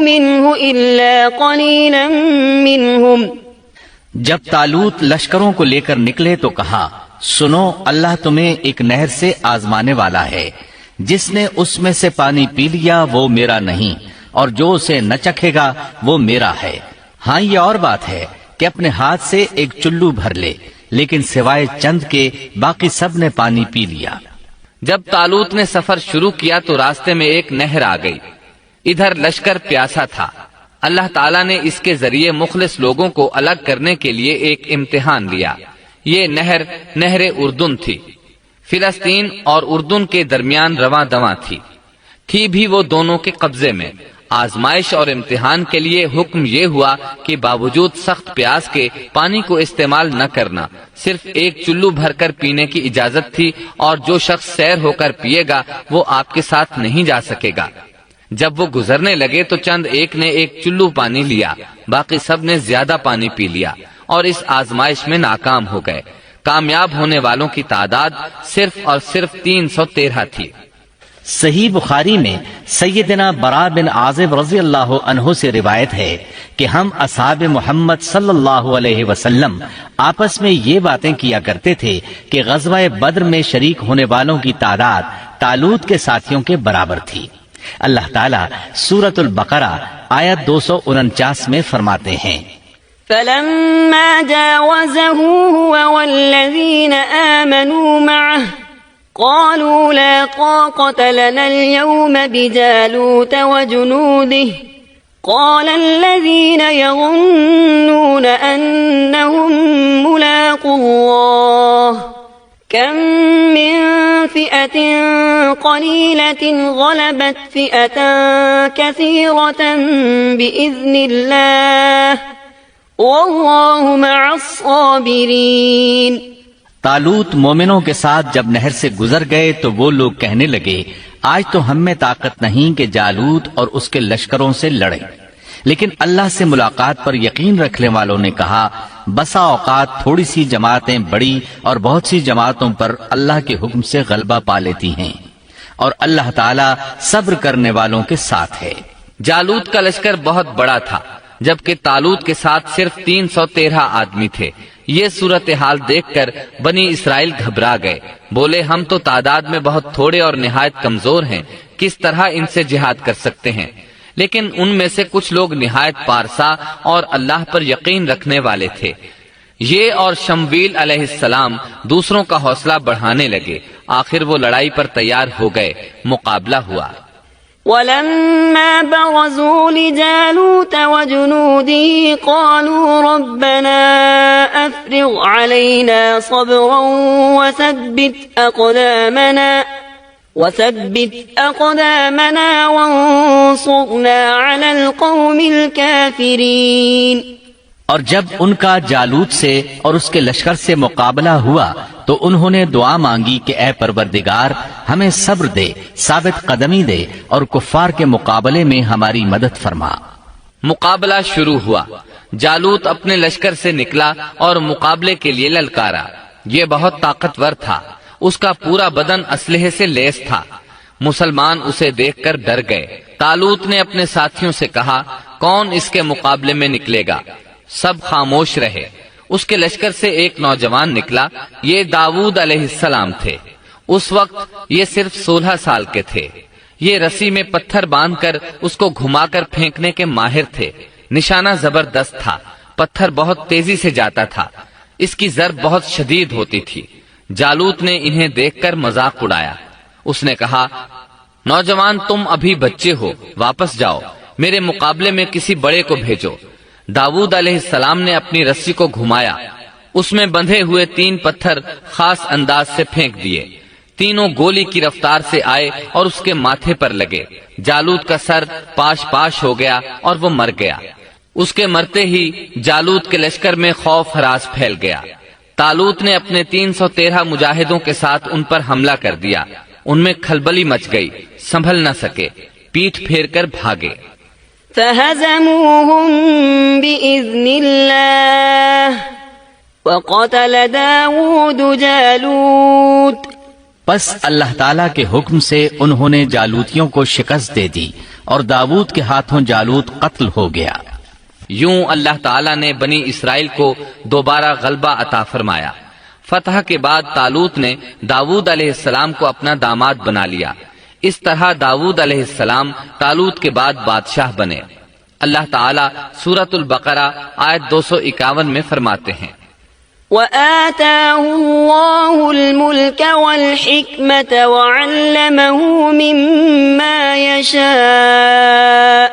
منه إلا قليلا منهم. جب طالوت لشکروں کو لے کر نکلے تو کہا، سنو، اللہ تمہیں ایک نہر سے آزمانے والا ہے، جس نے اس میں سے پانی پی لیا وہ میرا نہیں، اور جو اسے نہ چکھے گا وہ میرا ہے۔ ہاں یہ اور بات ہے کہ اپنے ہاتھ سے ایک چلو بھر لے، لیکن سوائے چند کے باقی سب نے پانی پی لیا۔ جب طالوت نے سفر شروع کیا تو راستے میں ایک نہر آ گئی، ادھر لشکر پیاسا تھا۔ اللہ تعالیٰ نے اس کے ذریعے مخلص لوگوں کو الگ کرنے کے لیے ایک امتحان لیا۔ یہ نہر اردن تھی، فلسطین اور اردن کے درمیان رواں دواں تھی بھی وہ دونوں کے قبضے میں۔ آزمائش اور امتحان کے لیے حکم یہ ہوا کہ باوجود سخت پیاس کے پانی کو استعمال نہ کرنا، صرف ایک چلو بھر کر پینے کی اجازت تھی، اور جو شخص سیر ہو کر پیے گا وہ آپ کے ساتھ نہیں جا سکے گا۔ جب وہ گزرنے لگے تو چند ایک نے ایک چلو پانی لیا، باقی سب نے زیادہ پانی پی لیا اور اس آزمائش میں ناکام ہو گئے۔ کامیاب ہونے والوں کی تعداد صرف اور صرف 313 تھی۔ صحیح بخاری میں سیدنا برا بن عازب رضی اللہ عنہ سے روایت ہے کہ ہم اصحاب محمد صلی اللہ علیہ وسلم آپس میں یہ باتیں کیا کرتے تھے کہ غزوہ بدر میں شریک ہونے والوں کی تعداد طالوت کے ساتھیوں کے برابر تھی۔ اللہ تعالیٰ سورۃ البقرہ آیت 249 میں فرماتے ہیں، فلما جاوزه هو والذين آمنوا معه قالوا لا طاقة لنا اليوم بجالوت وجنوده قال الذين يظنون أنهم ملاقو الله كم من فئة قليلة غلبت فئة كثيرة بإذن الله واللہ مع الصابرین۔ طالوت مومنوں کے ساتھ جب نہر سے گزر گئے تو وہ لوگ کہنے لگے، آج تو ہم میں طاقت نہیں کہ جالوت اور اس کے لشکروں سے لڑیں۔ لیکن اللہ سے ملاقات پر یقین رکھنے والوں نے کہا، بسا اوقات تھوڑی سی جماعتیں بڑی اور بہت سی جماعتوں پر اللہ کے حکم سے غلبہ پا لیتی ہیں، اور اللہ تعالیٰ صبر کرنے والوں کے ساتھ ہے۔ جالوت کا لشکر بہت بڑا تھا، جبکہ طالوت کے ساتھ صرف 313 آدمی تھے۔ یہ صورتحال دیکھ کر بنی اسرائیل گھبرا گئے، بولے ہم تو تعداد میں بہت تھوڑے اور نہایت کمزور ہیں، کس طرح ان سے جہاد کر سکتے ہیں؟ لیکن ان میں سے کچھ لوگ نہایت پارسا اور اللہ پر یقین رکھنے والے تھے۔ یہ اور شمویل علیہ السلام دوسروں کا حوصلہ بڑھانے لگے، آخر وہ لڑائی پر تیار ہو گئے، مقابلہ ہوا۔ ولما برزوا لجالوت وجنوده قالوا ربنا أفرغ علينا صبرا وثبت أقدامنا وانصرنا على القوم الكافرين۔ اور جب ان کا جالوت سے اور اس کے لشکر سے مقابلہ ہوا تو انہوں نے دعا مانگی کہ اے پروردگار ہمیں صبر دے، ثابت قدمی دے اور کفار کے مقابلے میں ہماری مدد فرما۔ مقابلہ شروع ہوا۔ جالوت اپنے لشکر سے نکلا اور مقابلے کے لیے للکارا۔ یہ بہت طاقتور تھا، اس کا پورا بدن اسلحے سے لیس تھا۔ مسلمان اسے دیکھ کر ڈر گئے۔ طالوت نے اپنے ساتھیوں سے کہا، کون اس کے مقابلے میں نکلے گا؟ سب خاموش رہے۔ اس کے لشکر سے ایک نوجوان نکلا، یہ داؤد علیہ السلام تھے۔ اس وقت یہ صرف 16 سال کے تھے۔ یہ رسی میں پتھر باندھ کر اس کو گھما کر پھینکنے کے ماہر تھے۔ نشانہ زبردست تھا، پتھر بہت تیزی سے جاتا تھا، اس کی ضرب بہت شدید ہوتی تھی۔ جالوت نے انہیں دیکھ کر مذاق اڑایا۔ اس نے کہا، نوجوان تم ابھی بچے ہو، واپس جاؤ، میرے مقابلے میں کسی بڑے کو بھیجو۔ داؤد علیہ السلام نے اپنی رسی کو گھمایا، اس میں بندھے ہوئے 3 پتھر خاص انداز سے پھینک دیے۔ تینوں گولی کی رفتار سے آئے اور اس کے ماتھے پر لگے۔ جالوت کا سر پاش ہو گیا اور وہ مر گیا۔ اس کے مرتے ہی جالوت کے لشکر میں خوف ہراس پھیل گیا۔ طالوت نے اپنے 313 مجاہدوں کے ساتھ ان پر حملہ کر دیا۔ ان میں کھلبلی مچ گئی، سنبھل نہ سکے، پیٹھ پھیر کر بھاگے۔ فهزموهم بإذن الله وقتل داود جالوت۔ پس اللہ تعالیٰ کے حکم سے انہوں نے جالوتیوں کو شکست دے دی اور داود کے ہاتھوں جالوت قتل ہو گیا۔ یوں اللہ تعالیٰ نے بنی اسرائیل کو دوبارہ غلبہ عطا فرمایا۔ فتح کے بعد طالوت نے داود علیہ السلام کو اپنا داماد بنا لیا۔ اس طرح داود علیہ السلام طالوت کے بعد بادشاہ بنے۔ اللہ تعالیٰ سورۃ البقرہ آیت 251 میں فرماتے ہیں، وآتاه الله الملك والحكمة وعلمه مما يشاء،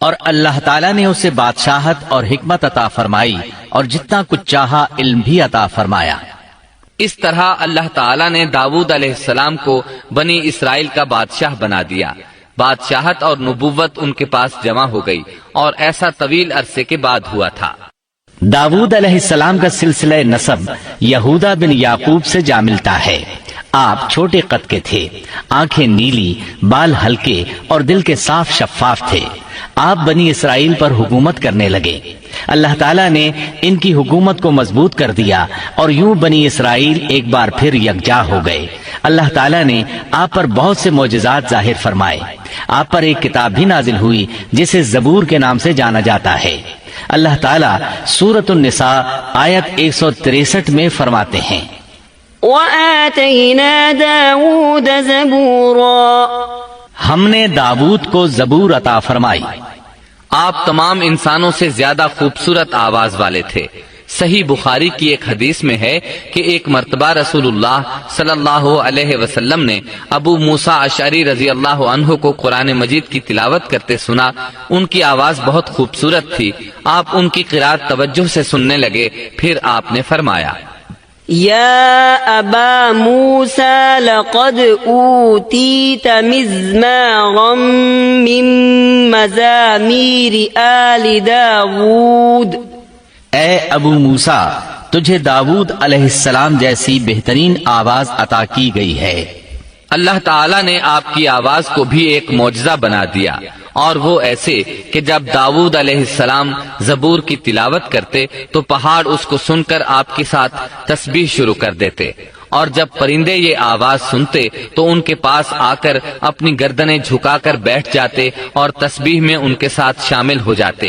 اور اللہ تعالیٰ نے اسے بادشاہت اور حکمت عطا فرمائی اور جتنا کچھ چاہا علم بھی عطا فرمایا۔ اس طرح اللہ تعالیٰ نے داود علیہ السلام کو بنی اسرائیل کا بادشاہ بنا دیا۔ بادشاہت اور نبوت ان کے پاس جمع ہو گئی، اور ایسا طویل عرصے کے بعد ہوا تھا۔ داود علیہ السلام کا سلسلہ نسب یہودا بن یعقوب سے جا ملتا ہے۔ آپ چھوٹے قد کے تھے، آنکھیں نیلی، بال ہلکے اور دل کے صاف شفاف تھے۔ آپ بنی اسرائیل پر حکومت کرنے لگے۔ اللہ تعالیٰ نے ان کی حکومت کو مضبوط کر دیا اور یوں بنی اسرائیل ایک بار پھر یکجا ہو گئے۔ اللہ تعالیٰ نے آپ پر بہت سے معجزات ظاہر فرمائے۔ آپ پر ایک کتاب بھی نازل ہوئی جسے زبور کے نام سے جانا جاتا ہے۔ اللہ تعالیٰ سورۃ النساء آیت 163 میں فرماتے ہیں، وآتينا داود زبورا، ہم نے داود کو زبور عطا فرمائی۔ آپ تمام انسانوں سے زیادہ خوبصورت آواز والے تھے۔ صحیح بخاری کی ایک حدیث میں ہے کہ ایک مرتبہ رسول اللہ صلی اللہ علیہ وسلم نے ابو موسیٰ اشعری رضی اللہ عنہ کو قرآن مجید کی تلاوت کرتے سنا۔ ان کی آواز بہت خوبصورت تھی۔ آپ ان کی قرات توجہ سے سننے لگے، پھر آپ نے فرمایا، یا ابا موسیٰ لقد اوتیت مزمارا من مزامیر آل داود، اے ابو موسیٰ، تجھے داود علیہ السلام جیسی بہترین آواز عطا کی گئی ہے۔ اللہ تعالیٰ نے آپ کی آواز کو بھی ایک معجزہ بنا دیا، اور وہ ایسے کہ جب داود علیہ السلام زبور کی تلاوت کرتے تو پہاڑ اس کو سن کر آپ کے ساتھ تسبیح شروع کر دیتے، اور جب پرندے یہ آواز سنتے تو ان کے پاس آ کر اپنی گردنیں جھکا کر بیٹھ جاتے اور تسبیح میں ان کے ساتھ شامل ہو جاتے،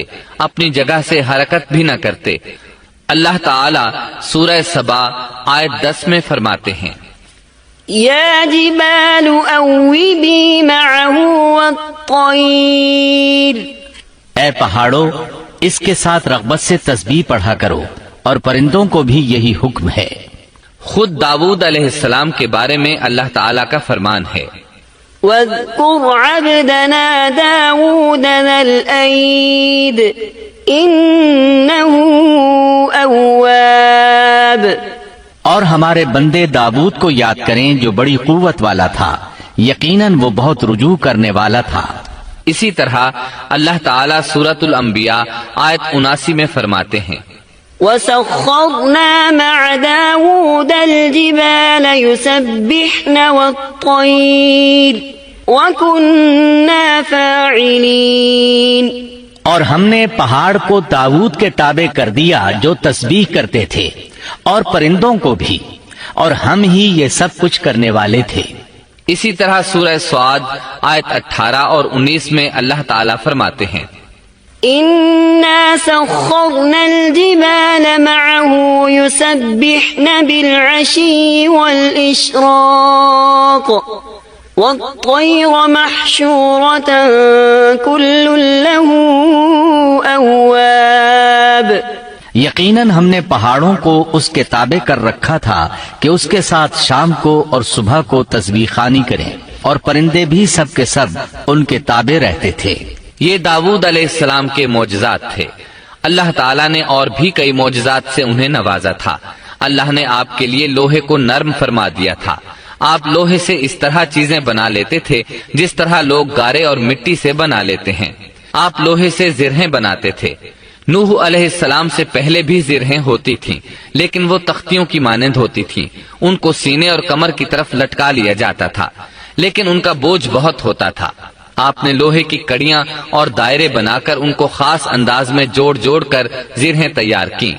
اپنی جگہ سے حرکت بھی نہ کرتے۔ اللہ تعالیٰ سورہ سبا آیت 10 میں فرماتے ہیں، یا جبال اوبی معه والطیر، اے پہاڑوں، اس کے ساتھ رغبت سے تسبیح پڑھا کرو، اور پرندوں کو بھی یہی حکم ہے۔ خود داود علیہ السلام کے بارے میں اللہ تعالیٰ کا فرمان ہے، واذکر عبدنا داود ذا الأید انه اواب، اور ہمارے بندے داود کو یاد کریں جو بڑی قوت والا تھا، یقیناً وہ بہت رجوع کرنے والا تھا۔ اسی طرح اللہ تعالیٰ سورۃ الانبیاء آیت 79 میں فرماتے ہیں، وسخرنا مع داود الجبال يسبحن والطير وكنا فاعلين، اور ہم نے پہاڑ کو داود کے تابع کر دیا جو تسبیح کرتے تھے، اور پرندوں کو بھی، اور ہم ہی یہ سب کچھ کرنے والے تھے۔ اسی طرح سورہ سعد آیت 18 اور 19 میں اللہ تعالیٰ فرماتے ہیں، إنا سخرنا الجبال معه يسبحن بالعشي والإشراق والطير محشورة كل له أواب، یقیناً ہم نے پہاڑوں کو اس کے تابع کر رکھا تھا کہ اس کے ساتھ شام کو اور صبح کو تسبیح خوانی کریں، اور پرندے بھی سب کے سب ان کے تابع رہتے تھے۔ یہ داود علیہ السلام کے معجزات تھے۔ اللہ تعالیٰ نے اور بھی کئی معجزات سے انہیں نوازا تھا۔ اللہ نے آپ کے لیے لوہے کو نرم فرما دیا تھا۔ آپ لوہے سے اس طرح چیزیں بنا لیتے تھے جس طرح لوگ گارے اور مٹی سے بنا لیتے ہیں۔ آپ لوہے سے زرہیں بناتے تھے۔ نوح علیہ السلام سے پہلے بھی زرہیں ہوتی تھیں، لیکن وہ تختیوں کی مانند ہوتی تھیں۔ ان کو سینے اور کمر کی طرف لٹکا لیا جاتا تھا، لیکن ان کا بوجھ بہت ہوتا تھا۔ آپ نے لوہے کی کڑیاں اور دائرے بنا کر ان کو خاص انداز میں جوڑ جوڑ کر زرہیں تیار کی۔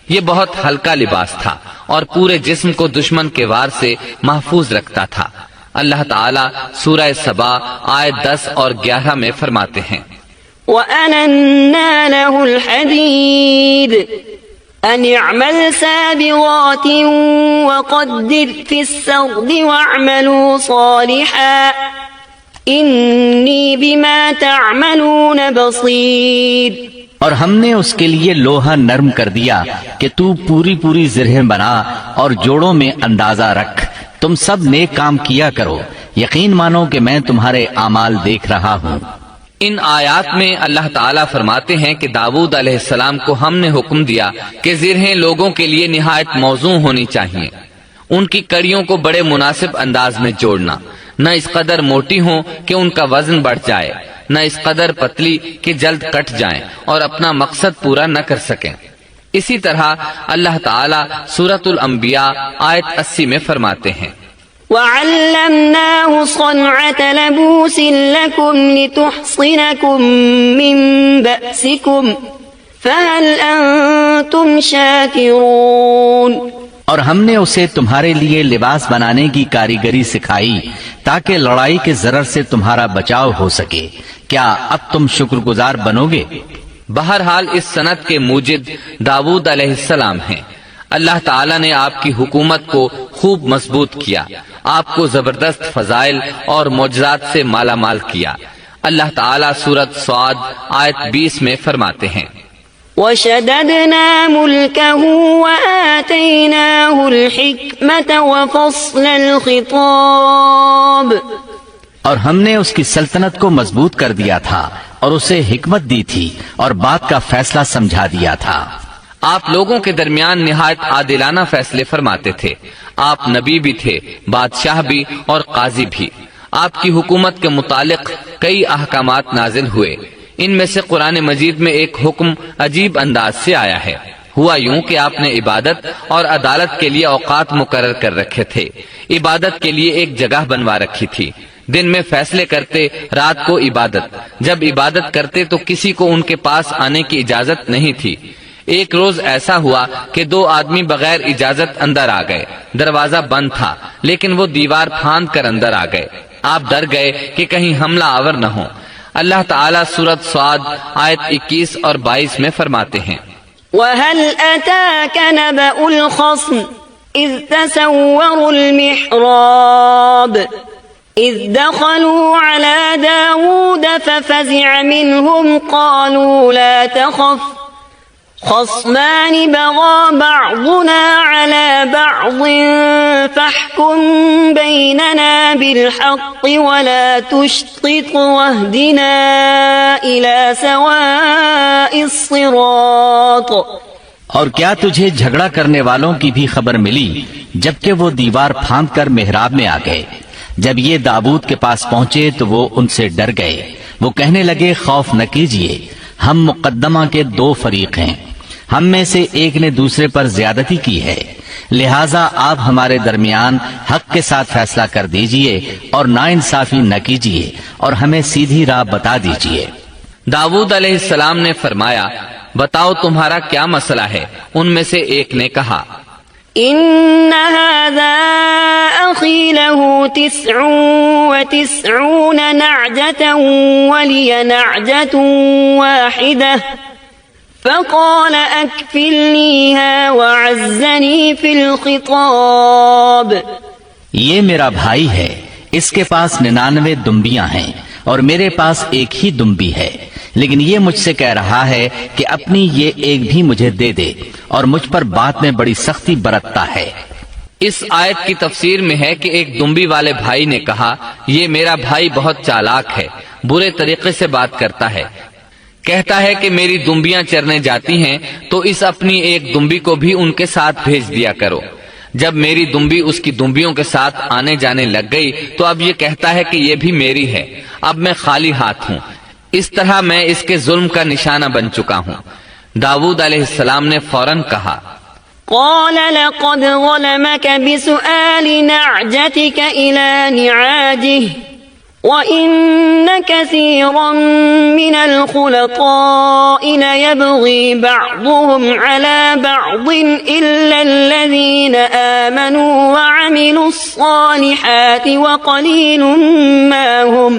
یہ بہت ہلکا لباس تھا اور پورے جسم کو دشمن کے وار سے محفوظ رکھتا تھا۔ اللہ تعالیٰ سورہ سبا آیت 10 اور 11 میں فرماتے ہیں وَأَلَنَّا لَهُ الْحَدِيدِ أَنِ اعْمَلْ سَابِغَاتٍ وَقَدِّرْ فِي السَّرْدِ وَاعْمَلُوا صَالِحًا إِنِّي بِمَا تَعْمَلُونَ بَصِيرٌ۔ اور ہم نے اس کے لیے لوہا نرم کر دیا کہ تو پوری پوری زرہیں بنا اور جوڑوں میں اندازہ رکھ، تم سب نیک کام کیا کرو، یقین مانو کہ میں تمہارے اعمال دیکھ رہا ہوں۔ ان آیات میں اللہ تعالیٰ فرماتے ہیں کہ داؤد علیہ السلام کو ہم نے حکم دیا کہ زرہیں لوگوں کے لیے نہایت موزوں ہونی چاہیے، ان کی کڑیوں کو بڑے مناسب انداز میں جوڑنا، نہ اس قدر موٹی ہوں کہ ان کا وزن بڑھ جائے، نہ اس قدر پتلی کہ جلد کٹ جائیں اور اپنا مقصد پورا نہ کر سکیں۔ اسی طرح اللہ تعالیٰ سورۃ الانبیاء آیت 80 میں فرماتے ہیں وَعَلَّمْنَاهُ صَنْعَةَ لَبُوسٍ لَكُمْ لِتُحْصِنَكُمْ مِنْ بَأْسِكُمْ فَهَلْ أَنْتُمْ شَاكِرُونَ۔ اور ہم نے اسے تمہارے لیے لباس بنانے کی کاریگری سکھائی تاکہ لڑائی کے ضرر سے تمہارا بچاؤ ہو سکے، کیا اب تم شکر گزار بنو گے؟ بہرحال اس صنعت کے موجد داؤد علیہ السلام ہیں۔ اللہ تعالیٰ نے آپ کی حکومت کو خوب مضبوط کیا، آپ کو زبردست فضائل اور معجزات سے مالا مال کیا۔ اللہ تعالیٰ سورۃ صاد آیت 20 میں فرماتے ہیں وَشَدَدْنَا مُلْكَهُ وَآتَيْنَاهُ الْحِكْمَةَ وَفَصْلَ الْخِطَابِ۔ اور ہم نے اس کی سلطنت کو مضبوط کر دیا تھا اور اسے حکمت دی تھی اور بات کا فیصلہ سمجھا دیا تھا۔ آپ لوگوں کے درمیان نہایت عادلانہ فیصلے فرماتے تھے، آپ نبی بھی تھے، بادشاہ بھی اور قاضی بھی۔ آپ کی حکومت کے متعلق کئی احکامات نازل ہوئے، ان میں سے قرآن مجید میں ایک حکم عجیب انداز سے آیا ہے۔ ہوا یوں کہ آپ نے عبادت اور عدالت کے لیے اوقات مقرر کر رکھے تھے، عبادت کے لیے ایک جگہ بنوا رکھی تھی، دن میں فیصلے کرتے، رات کو عبادت۔ جب عبادت کرتے تو کسی کو ان کے پاس آنے کی اجازت نہیں تھی۔ ایک روز ایسا ہوا کہ 2 آدمی بغیر اجازت اندر آ گئے، دروازہ بند تھا لیکن وہ دیوار پھاند کر اندر آ گئے۔ آپ ڈر گئے کہ کہیں حملہ آور نہ ہو۔ اللہ تعالیٰ سورۃ صاد آیت 21 اور 22 میں فرماتے ہیں وَهَلْ أَتَاكَ نَبَأُ الْخَصْمِ إِذْ تَسَوَّرُوا الْمِحْرَابَ إِذْ دَخَلُوا عَلَى دَاوُودَ فَفَزِعَ مِنْهُمْ قَالُوا لَا تَخَفْ خَصْمَانِ بَغَى بَعْضُنَا عَلَى بَعْضٍ فَاحْكُم بَيْنَنَا بِالْحَقِّ وَلَا تُشْطِطْ وَاهْدِنَا إِلَى سَوَاءِ الصِّرَاطِ۔ اور کیا تجھے جھگڑا کرنے والوں کی بھی خبر ملی جبکہ وہ دیوار پھاند کر محراب میں آ گئے؟ جب یہ داؤد کے پاس پہنچے تو وہ ان سے ڈر گئے، وہ کہنے لگے خوف نہ کیجیے، ہم مقدمہ کے 2 فریق ہیں، ہم میں سے ایک نے دوسرے پر زیادتی کی ہے، لہٰذا آپ ہمارے درمیان حق کے ساتھ فیصلہ کر دیجئے اور ناانصافی نہ کیجیے اور ہمیں سیدھی راہ بتا دیجئے۔ داؤد علیہ السلام نے فرمایا بتاؤ تمہارا کیا مسئلہ ہے؟ ان میں سے ایک نے کہا إن هذا أخي له 99 نعجة ولي نعجة واحدة فقال أكفلنيها وعزني في الخطاب۔ یہ میرا بھائی ہے، اس کے پاس 99 دمبیاں ہیں اور میرے پاس ایک ہی دمبی ہے، لیکن یہ مجھ سے کہہ رہا ہے کہ اپنی یہ ایک بھی مجھے دے دے اور مجھ پر بات میں بڑی سختی برتتا ہے۔ اس آیت کی تفسیر میں ہے کہ ایک دمبی والے بھائی نے کہا یہ میرا بھائی بہت چالاک ہے، برے طریقے سے بات کرتا ہے، کہتا ہے کہ میری دمبیاں چرنے جاتی ہیں تو اس اپنی ایک دمبی کو بھی ان کے ساتھ بھیج دیا کرو۔ جب میری دمبی اس کی دمبیوں کے ساتھ آنے جانے لگ گئی تو اب یہ کہتا ہے کہ یہ بھی میری ہے، اب میں خالی ہاتھ ہوں۔ اس طرح میں اس کے ظلم کا نشانہ بن چکا ہوں۔ داؤد علیہ السلام نے فوراً کہا قال لقد ظلمك بسؤال نعجتك إلى نعاجه وَإِنَّ كَثِيرًا مِنَ الْخُلَطَاءِ لَيَبْغِي بَعْضُهُمْ عَلَى بَعْضٍ إِلَّا الَّذِينَ آمَنُوا وَعَمِلُوا الصَّالِحَاتِ وَقَلِيلٌ مَا هُمْ۔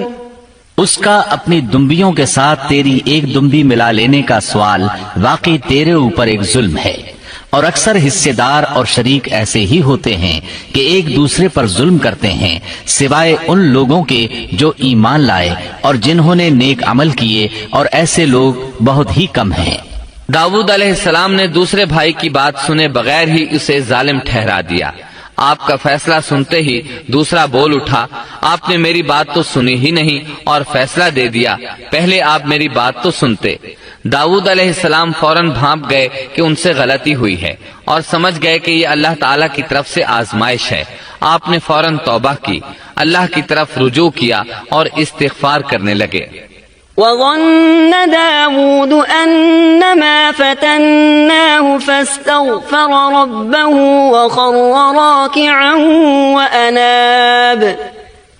اس کا اپنی دمبیوں کے ساتھ تیری ایک دمبی ملا لینے کا سوال واقعی تیرے اوپر ایک ظلم ہے، اور اکثر حصے دار اور شریک ایسے ہی ہوتے ہیں کہ ایک دوسرے پر ظلم کرتے ہیں، سوائے ان لوگوں کے جو ایمان لائے اور جنہوں نے نیک عمل کیے، اور ایسے لوگ بہت ہی کم ہیں۔ داؤد علیہ السلام نے دوسرے بھائی کی بات سنے بغیر ہی اسے ظالم ٹھہرا دیا۔ آپ کا فیصلہ سنتے ہی دوسرا بول اٹھا، آپ نے میری بات تو سنی ہی نہیں اور فیصلہ دے دیا، پہلے آپ میری بات تو سنتے۔ داؤد علیہ السلام فوراً بھانپ گئے کہ ان سے غلطی ہوئی ہے اور سمجھ گئے کہ یہ اللہ تعالیٰ کی طرف سے آزمائش ہے۔ آپ نے فوراً توبہ کی، اللہ کی طرف رجوع کیا اور استغفار کرنے لگے۔ وَظَنَّ دَاوُودُ أَنَّمَا فَتَنَّاهُ فَاسْتَغْفَرَ رَبَّهُ وَخَرَّ رَاكِعًا وَأَنَابَ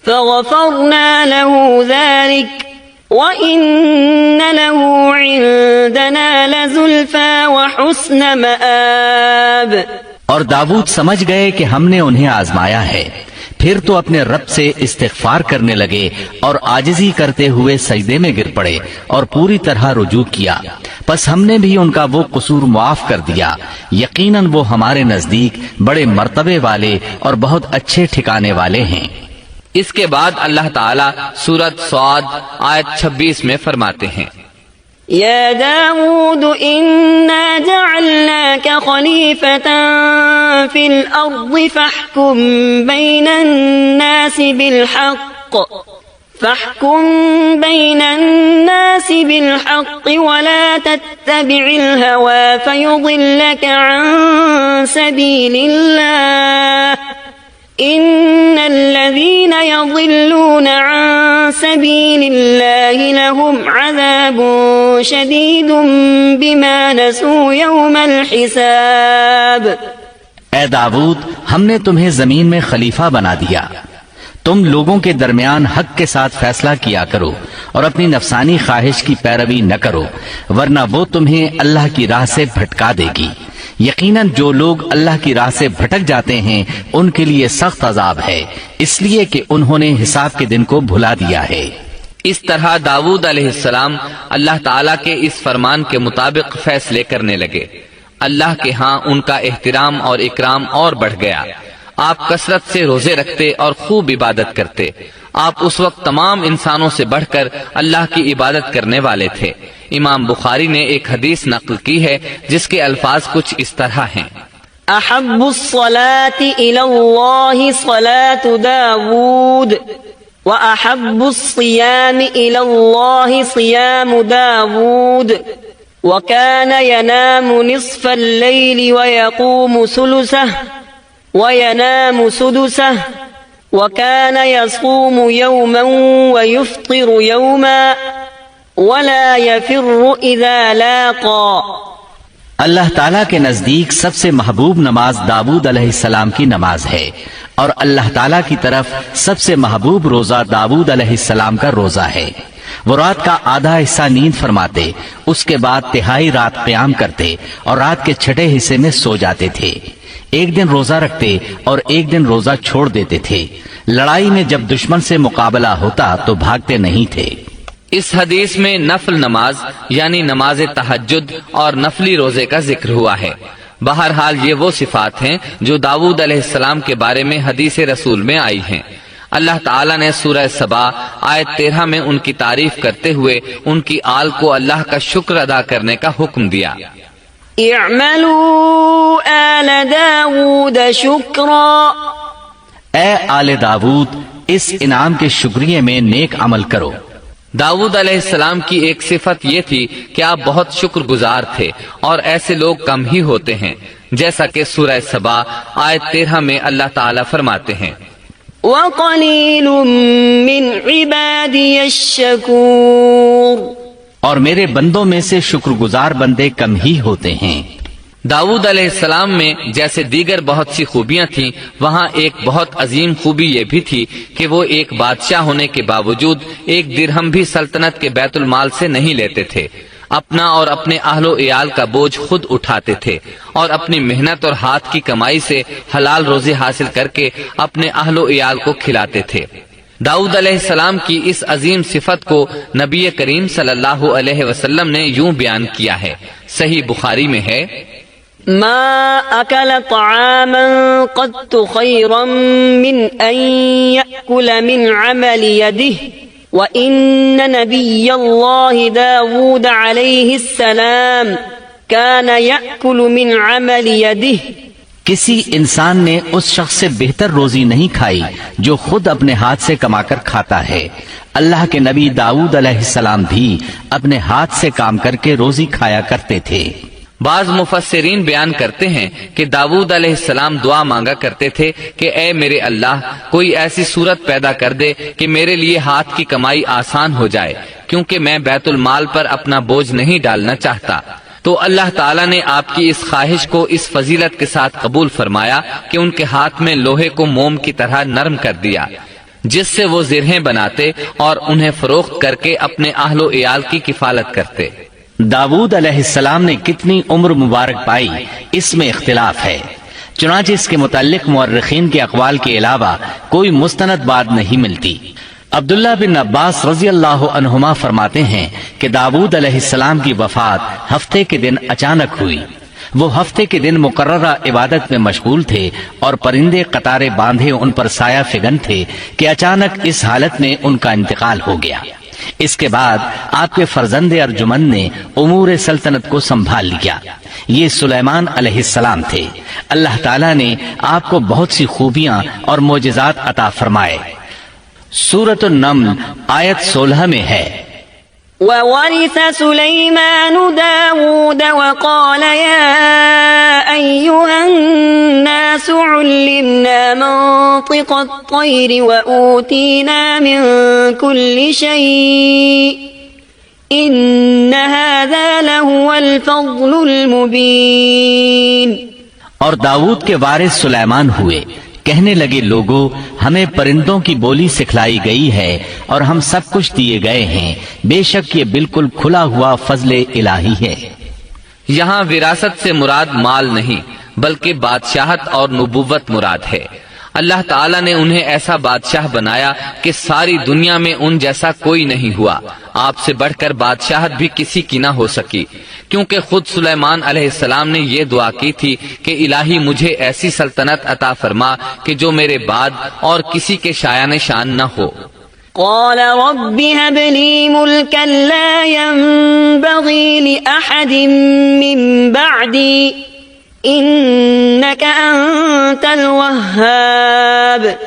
فَغَفَرْنَا لَهُ ذَلِكَ وَإِنَّ لَهُ عِندَنَا لَزُلْفَىٰ وَحُسْنَ مَآبٍ۔ اور داؤد سمجھ گئے کہ ہم نے انہیں آزمایا ہے، پھر تو اپنے رب سے استغفار کرنے لگے اور عاجزی کرتے ہوئے سجدے میں گر پڑے اور پوری طرح رجوع کیا، پس ہم نے بھی ان کا وہ قصور معاف کر دیا، یقیناً وہ ہمارے نزدیک بڑے مرتبے والے اور بہت اچھے ٹھکانے والے ہیں۔ اس کے بعد اللہ تعالیٰ سورۃ صاد آیت 26 میں فرماتے ہیں، يا داود إنا جعلناك خليفة في الأرض فاحكم بين الناس بالحق ولا تتبع الهوى فيضلك عن سبيل الله إن الذين يضلون عن سبيل الله لهم عذاب شديد بما نسوا يوم الحساب۔ اے داؤد، ہم نے تمہیں زمین میں خلیفہ بنا دیا، تم لوگوں کے درمیان حق کے ساتھ فیصلہ کیا کرو اور اپنی نفسانی خواہش کی پیروی نہ کرو، ورنہ وہ تمہیں اللہ کی راہ سے بھٹکا دے گی۔ یقیناً جو لوگ اللہ کی راہ سے بھٹک جاتے ہیں ان کے لیے سخت عذاب ہے، اس لیے کہ انہوں نے حساب کے دن کو بھلا دیا ہے۔ اس طرح داؤد علیہ السلام اللہ تعالیٰ کے اس فرمان کے مطابق فیصلے کرنے لگے۔ اللہ کے ہاں ان کا احترام اور اکرام اور بڑھ گیا۔ آپ کثرت سے روزے رکھتے اور خوب عبادت کرتے۔ آپ اس وقت تمام انسانوں سے بڑھ کر اللہ کی عبادت کرنے والے تھے۔ امام بخاری نے ایک حدیث نقل کی ہے جس کے الفاظ کچھ اس طرح ہیں، احب الصلاة الى اللہ صلاة داود واحب الصيام الى اللہ صيام داود وكان ينام نصف الليل ويقوم ثلثه وينام سدسه وكان يصوم يوما ويفطر يوما ولا يفر اذا لاقى۔ اللہ تعالیٰ کے نزدیک سب سے محبوب نماز داؤد علیہ السلام کی نماز ہے، اور اللہ تعالیٰ کی طرف سب سے محبوب روزہ داؤد علیہ السلام کا روزہ ہے۔ وہ رات کا آدھا حصہ نیند فرماتے، اس کے بعد تہائی رات قیام کرتے اور رات کے چھٹے حصے میں سو جاتے تھے۔ ایک دن روزہ رکھتے اور ایک دن روزہ چھوڑ دیتے تھے۔ لڑائی میں جب دشمن سے مقابلہ ہوتا تو بھاگتے نہیں تھے۔ اس حدیث میں نفل نماز یعنی نماز تہجد اور نفلی روزے کا ذکر ہوا ہے۔ بہرحال یہ وہ صفات ہیں جو داؤد علیہ السلام کے بارے میں حدیث رسول میں آئی ہیں۔ اللہ تعالیٰ نے سورہ سبا آیت 13 میں ان کی تعریف کرتے ہوئے ان کی آل کو اللہ کا شکر ادا کرنے کا حکم دیا۔ اعملوا آل داود شکرا، اے آل داؤد اس انعام کے شکریہ میں نیک عمل کرو۔ داؤد علیہ السلام کی ایک صفت یہ تھی کہ آپ بہت شکر گزار تھے، اور ایسے لوگ کم ہی ہوتے ہیں، جیسا کہ سورہ سبا آیت 13 میں اللہ تعالیٰ فرماتے ہیں، وَقَلِيلٌ مِّنْ عِبَادِيَ الشَّكُورُ، اور میرے بندوں میں سے شکر گزار بندے کم ہی ہوتے ہیں۔ داؤد علیہ السلام میں جیسے دیگر بہت سی خوبیاں تھیں، وہاں ایک بہت عظیم خوبی یہ بھی تھی کہ وہ ایک بادشاہ ہونے کے باوجود ایک درہم بھی سلطنت کے بیت المال سے نہیں لیتے تھے، اپنا اور اپنے اہل و عیال کا بوجھ خود اٹھاتے تھے اور اپنی محنت اور ہاتھ کی کمائی سے حلال روزی حاصل کر کے اپنے اہل و عیال کو کھلاتے تھے۔ داؤد علیہ السلام کی اس عظیم صفت کو نبی کریم صلی اللہ علیہ وسلم نے یوں بیان کیا ہے، صحیح بخاری میں ہے، ما أكل طعاما قط خيرا من أن يأكل من عمل يده وإن نبي الله داود عليه السلام كان يأكل من عمل يده۔ کسی انسان نے اس شخص سے بہتر روزی نہیں کھائی جو خود اپنے ہاتھ سے کما کر کھاتا ہے۔ اللہ کے نبی داؤد علیہ السلام بھی اپنے ہاتھ سے کام کر کے روزی کھایا کرتے تھے۔ بعض مفسرین بیان کرتے ہیں کہ داؤد علیہ السلام دعا مانگا کرتے تھے کہ اے میرے اللہ، کوئی ایسی صورت پیدا کر دے کہ میرے لیے ہاتھ کی کمائی آسان ہو جائے، کیونکہ میں بیت المال پر اپنا بوجھ نہیں ڈالنا چاہتا۔ تو اللہ تعالیٰ نے آپ کی اس خواہش کو اس فضیلت کے ساتھ قبول فرمایا کہ ان کے ہاتھ میں لوہے کو موم کی طرح نرم کر دیا، جس سے وہ زرہیں بناتے اور انہیں فروخت کر کے اپنے اہل و عیال کی کفالت کرتے۔ داؤد علیہ السلام نے کتنی عمر مبارک پائی، اس میں اختلاف ہے، چنانچہ اس کے متعلق مورخین کے اقوال کے علاوہ کوئی مستند بات نہیں ملتی۔ عبداللہ بن عباس رضی اللہ عنہما فرماتے ہیں کہ داؤد علیہ السلام کی وفات ہفتے کے دن اچانک ہوئی۔ وہ ہفتے کے دن مقررہ عبادت میں مشغول تھے اور پرندے قطارے باندھے ان پر سایہ فگن تھے کہ اچانک اس حالت میں ان کا انتقال ہو گیا۔ اس کے بعد آپ کے فرزند ارجمند نے امور سلطنت کو سنبھال لیا۔ یہ سلیمان علیہ السلام تھے۔ اللہ تعالیٰ نے آپ کو بہت سی خوبیاں اور معجزات عطا فرمائے۔ سورۃ النمل آیت 16 میں ہے، وورث سليمان داود وقال يا أيها الناس علمنا منطق الطير وأوتينا من كل شيء إن هذا لهو الفضل المبين۔ اور داؤد کے وارث سلیمان ہوئے، کہنے لگے لوگوں، ہمیں پرندوں کی بولی سکھلائی گئی ہے اور ہم سب کچھ دیے گئے ہیں، بے شک یہ بالکل کھلا ہوا فضل الہی ہے۔ یہاں وراثت سے مراد مال نہیں بلکہ بادشاہت اور نبوت مراد ہے۔ اللہ تعالیٰ نے انہیں ایسا بادشاہ بنایا کہ ساری دنیا میں ان جیسا کوئی نہیں ہوا، آپ سے بڑھ کر بادشاہت بھی کسی کی نہ ہو سکی، کیونکہ خود سلیمان علیہ السلام نے یہ دعا کی تھی کہ الہی مجھے ایسی سلطنت عطا فرما کہ جو میرے بعد اور کسی کے شایان شان نہ ہو۔ قال رب هب لي ملكا لا ينبغي لأحد من بعدي إنك أنت الوهاب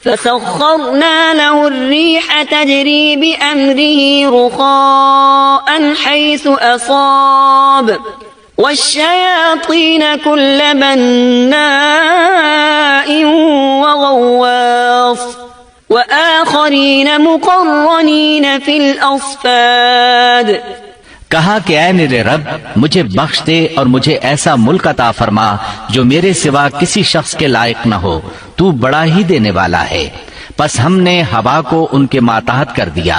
فسخرنا له الريح تجري بأمره رخاء حيث أصاب والشياطين كل بناء وغواص وآخرين مقرنين في الأصفاد۔ کہا کہ اے میرے رب، مجھے بخش دے اور مجھے ایسا ملک عطا فرما جو میرے سوا کسی شخص کے لائق نہ ہو، تو بڑا ہی دینے والا ہے۔ پس ہم نے ہوا کو ان کے ماتحت کر دیا،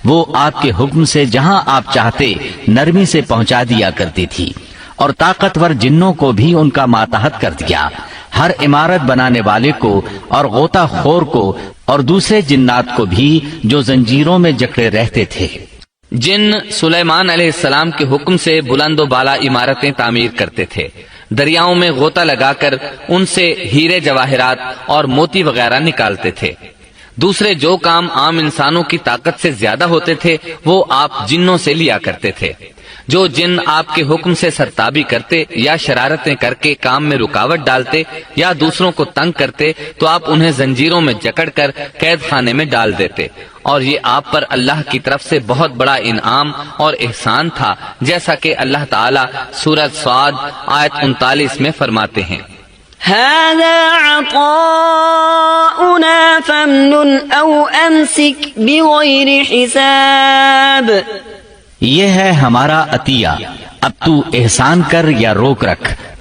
وہ آپ کے حکم سے جہاں آپ چاہتے نرمی سے پہنچا دیا کرتی تھی، اور طاقتور جنوں کو بھی ان کا ماتحت کر دیا، ہر عمارت بنانے والے کو اور غوطہ خور کو اور دوسرے جنات کو بھی جو زنجیروں میں جکڑے رہتے تھے۔ جن سلیمان علیہ السلام کے حکم سے بلند و بالا عمارتیں تعمیر کرتے تھے، دریاؤں میں غوطہ لگا کر ان سے ہیرے جواہرات اور موتی وغیرہ نکالتے تھے۔ دوسرے جو کام عام انسانوں کی طاقت سے زیادہ ہوتے تھے وہ آپ جنوں سے لیا کرتے تھے۔ جو جن آپ کے حکم سے سرتابی کرتے یا شرارتیں کر کے کام میں رکاوٹ ڈالتے یا دوسروں کو تنگ کرتے تو آپ انہیں زنجیروں میں جکڑ کر قید خانے میں ڈال دیتے، اور یہ آپ پر اللہ کی طرف سے بہت بڑا انعام اور احسان تھا، جیسا کہ اللہ تعالیٰ سورۃ صاد آیت 39 میں فرماتے ہیں، هذا عطاؤنا فامنن او امسك بغیر حساب۔ یہ ہے ہمارا عطیہ، اب تو احسان کر یا روک رکھ،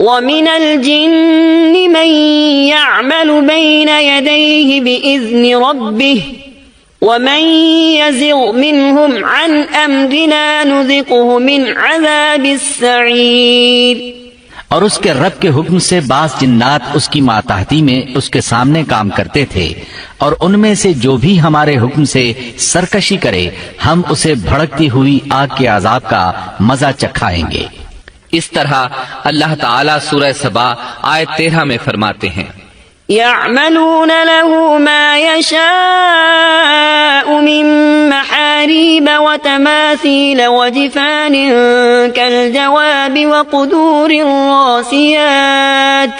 وَمِنَ الْجِنِّ مَن يَعْمَلُ بَيْنَ يَدَيْهِ بِإِذْنِ رَبِّهِ وَمَن يَزِغْ مِنْهُمْ عَنْ أَمْرِنَا نُذِقْهُ مِنْ عَذَابِ السَّعِيرِ۔ اور اس کے رب کے حکم سے بعض جنات اس کی ماتحتی میں اس کے سامنے کام کرتے تھے، اور ان میں سے جو بھی ہمارے حکم سے سرکشی کرے ہم اسے بھڑکتی ہوئی آگ کے عذاب کا مزہ چکھائیں گے۔ اس طرح اللہ تعالیٰ سورہ سبا آیت 13 میں فرماتے ہیں، يعملون له ما يشاء من محاريب وتماثيل وجفان كالجواب وقدور الراسيات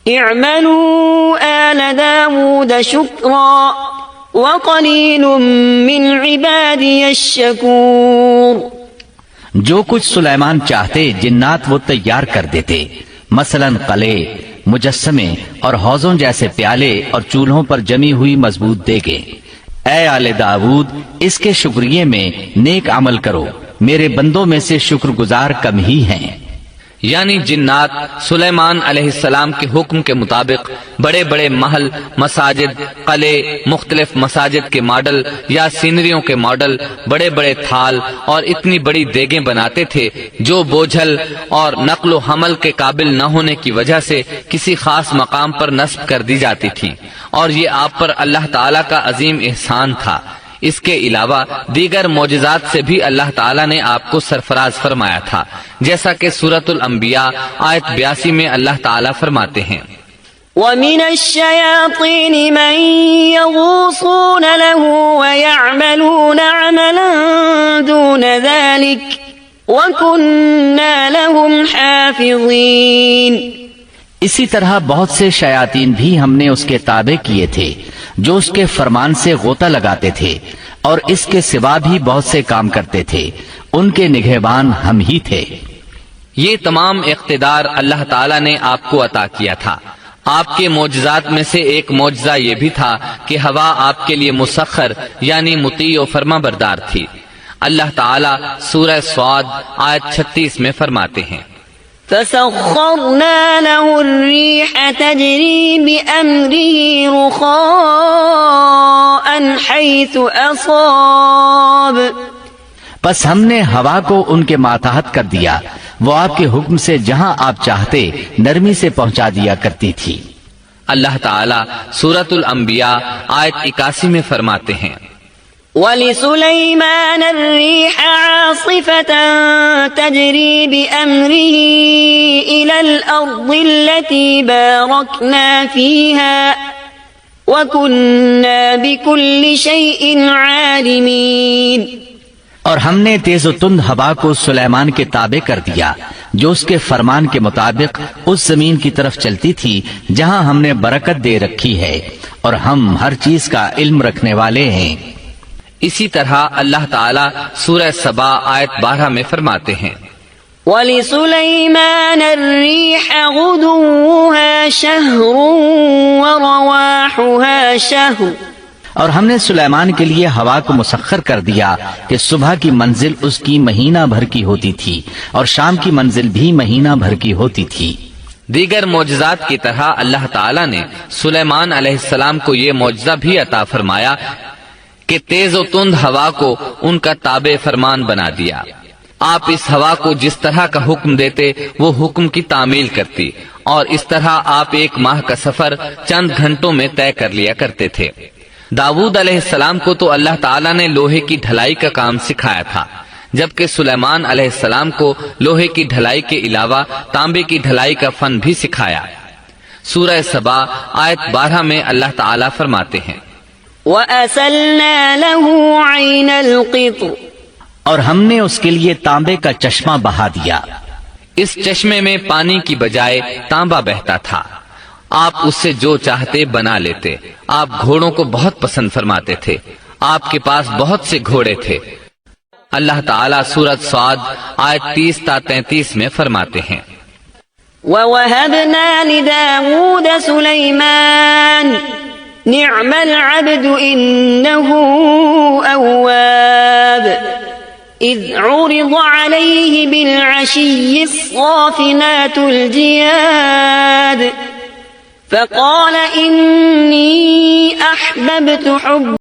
اعملوا آل داود شكرا وقليل من عبادي الشكور۔ جو کچھ سلیمان چاہتے جنات وہ تیار کر دیتے، مثلا قلعے، مجسمے اور حوضوں جیسے پیالے اور چولہوں پر جمی ہوئی مضبوط دیگیں۔ اے آل داود، اس کے شکریے میں نیک عمل کرو، میرے بندوں میں سے شکر گزار کم ہی ہیں۔ یعنی جنات سلیمان علیہ السلام کے حکم کے مطابق بڑے بڑے محل، مساجد، قلعے، مختلف مساجد کے ماڈل یا سینریوں کے ماڈل، بڑے بڑے تھال اور اتنی بڑی دیگیں بناتے تھے جو بوجھل اور نقل و حمل کے قابل نہ ہونے کی وجہ سے کسی خاص مقام پر نصب کر دی جاتی تھی، اور یہ آپ پر اللہ تعالیٰ کا عظیم احسان تھا۔ اس کے علاوہ دیگر معجزات سے بھی اللہ تعالیٰ نے آپ کو سرفراز فرمایا تھا، جیسا کہ سورۃ الانبیاء آیت 82 میں اللہ تعالیٰ فرماتے ہیں، وَمِنَ الشَّيَاطِينِ مَن يَغُوصُونَ لَهُ وَيَعْمَلُونَ عَمَلًا دُونَ ذَلِكَ وَكُنَّا لَهُمْ حَافِظِينَ۔ اسی طرح بہت سے شیاطین بھی ہم نے اس کے تابع کیے تھے جو اس کے فرمان سے غوطہ لگاتے تھے، اور اس کے سوا بھی بہت سے کام کرتے تھے، ان کے نگہبان ہم ہی تھے۔ یہ تمام اقتدار اللہ تعالیٰ نے آپ کو عطا کیا تھا۔ آپ کے معجزات میں سے ایک معجزہ یہ بھی تھا کہ ہوا آپ کے لیے مسخر یعنی مطیع و فرما بردار تھی۔ اللہ تعالیٰ سورہ صاد آیت 36 میں فرماتے ہیں، فَسَخَّرْنَا لَهُ الرِّيحَ تَجْرِي بِأَمْرِهِ رُخَاءً حَيْثُ أَصَابَ۔ پس ہم نے ہوا کو ان کے ماتحت کر دیا، وہ آپ کے حکم سے جہاں آپ چاہتے نرمی سے پہنچا دیا کرتی تھی۔ اللہ تعالیٰ سورۃ الانبیاء آیت 81 میں فرماتے ہیں، وَلِسُلَيْمَانَ الرِّيحَ عَاصِفَةً تَجْرِي بِأَمْرِهِ إِلَى الْأَرْضِ الَّتِي بَارَكْنَا فِيهَا وَكُنَّا بِكُلِّ شَيْءٍ عَالِمِينَ۔ اور ہم نے تیز و تند ہوا کو سلیمان کے تابع کر دیا جو اس کے فرمان کے مطابق اس زمین کی طرف چلتی تھی جہاں ہم نے برکت دے رکھی ہے، اور ہم ہر چیز کا علم رکھنے والے ہیں۔ اسی طرح اللہ تعالیٰ سورہ سبا آیت 12 میں فرماتے ہیں، وَلِسُلَيْمَانَ الرِّيحَ غُدُوُّهَا شَهْرٌ وَرَوَاحُهَا شَهْرٌ۔ اور ہم نے سلیمان کے لیے ہوا کو مسخر کر دیا کہ صبح کی منزل اس کی مہینہ بھر کی ہوتی تھی اور شام کی منزل بھی مہینہ بھر کی ہوتی تھی۔ دیگر معجزات کی طرح اللہ تعالیٰ نے سلیمان علیہ السلام کو یہ معجزہ بھی عطا فرمایا کہ تیز و تند ہوا کو ان کا تابع فرمان بنا دیا۔ آپ اس ہوا کو جس طرح کا حکم دیتے وہ حکم کی تعمیل کرتی، اور اس طرح آپ ایک ماہ کا سفر چند گھنٹوں میں طے کر لیا کرتے تھے۔ داؤد علیہ السلام کو تو اللہ تعالیٰ نے لوہے کی ڈھلائی کا کام سکھایا تھا، جبکہ سلیمان علیہ السلام کو لوہے کی ڈھلائی کے علاوہ تانبے کی ڈھلائی کا فن بھی سکھایا۔ سورہ سبا آیت 12 میں اللہ تعالیٰ فرماتے ہیں، وَأَسَلْنَا لَهُ عَيْنَ الْقِطْرِ۔ اور ہم نے اس کے لیے تانبے کا چشمہ بہا دیا۔ اس چشمے میں پانی کی بجائے تانبا بہتا تھا، آپ اس سے جو چاہتے بنا لیتے۔ آپ گھوڑوں کو بہت پسند فرماتے تھے، آپ کے پاس بہت سے گھوڑے تھے۔ اللہ تعالیٰ سورۃ صاد آیت 30 تا 33 میں فرماتے ہیں وَوَهَبْنَا لِدَاوُودَ سُلَيْمَانَ نِعْمَ الْعَبْدُ إِنَّهُ أَوَّابٌ إِذْ عُرِضَ عَلَيْهِ بِالْعَشِيِّ الصَّافِنَاتُ الْجِيَادُ فَقَالَ إِنِّي أَحْبَبْتُ حُبَّ